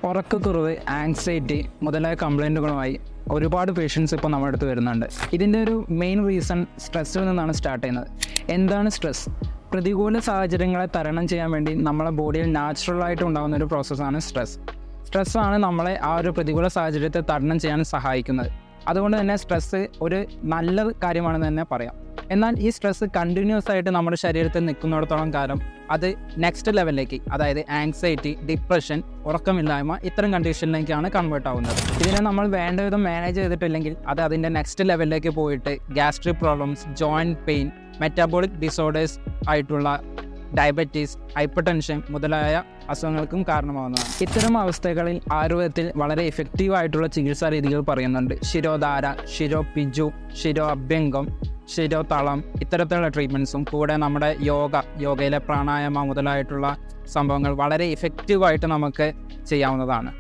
ഉറക്കക്കുറവ്, ആങ്സൈറ്റി മുതലായ കംപ്ലൈൻറ്റുകളുമായി ഒരുപാട് പേഷ്യൻസ് ഇപ്പോൾ നമ്മുടെ അടുത്ത് വരുന്നുണ്ട്. ഇതിൻ്റെ ഒരു മെയിൻ റീസൺ സ്ട്രെസ്സിൽ നിന്നാണ് സ്റ്റാർട്ട് ചെയ്യുന്നത്. എന്താണ് സ്ട്രെസ്? പ്രതികൂല സാഹചര്യങ്ങളെ തരണം ചെയ്യാൻ വേണ്ടി നമ്മളെ ബോഡിയിൽ നാച്ചുറലായിട്ട് ഉണ്ടാകുന്ന ഒരു പ്രോസസ്സാണ് സ്ട്രെസ്. സ്ട്രെസ്സാണ് നമ്മളെ ആ ഒരു പ്രതികൂല സാഹചര്യത്തെ തരണം ചെയ്യാൻ സഹായിക്കുന്നത്. അതുകൊണ്ട് തന്നെ സ്ട്രെസ്സ് ഒരു നല്ല കാര്യമാണെന്ന് തന്നെ പറയാം. എന്നാൽ ഈ സ്ട്രെസ്സ് കണ്ടിന്യൂസ് ആയിട്ട് നമ്മുടെ ശരീരത്തിൽ നിൽക്കുന്നിടത്തോളം കാലം അത് നെക്സ്റ്റ് ലെവലിലേക്ക്, അതായത് ആങ്സൈറ്റി, ഡിപ്രഷൻ, ഉറക്കമില്ലായ്മ ഇത്തരം കണ്ടീഷനിലേക്കാണ് കൺവേർട്ട് ആവുന്നത്. ഇതിനെ നമ്മൾ വേണ്ട വിധം മാനേജ് ചെയ്തിട്ടില്ലെങ്കിൽ അത് അതിൻ്റെ നെക്സ്റ്റ് ലെവലിലേക്ക് പോയിട്ട് gastric problems, joint pain, metabolic disorders ആയിട്ടുള്ള ഡയബറ്റീസ്, ഹൈപ്പർ ടെൻഷൻ മുതലായ അസുഖങ്ങൾക്കും കാരണമാകുന്നതാണ്. ഇത്തരം അവസ്ഥകളിൽ ആയുർവേദത്തിൽ വളരെ എഫക്റ്റീവായിട്ടുള്ള ചികിത്സാ രീതികൾ പറയുന്നുണ്ട്. ശിരോധാര, ശിരോപിജു, ശിരോ അഭ്യംഗം, ശിരോതളം ഇത്തരത്തിലുള്ള ട്രീറ്റ്മെൻറ്റ്സും കൂടെ നമ്മുടെ യോഗയിലെ പ്രാണായാമ മുതലായിട്ടുള്ള സംഭവങ്ങൾ വളരെ എഫക്റ്റീവായിട്ട് നമുക്ക് ചെയ്യാവുന്നതാണ്.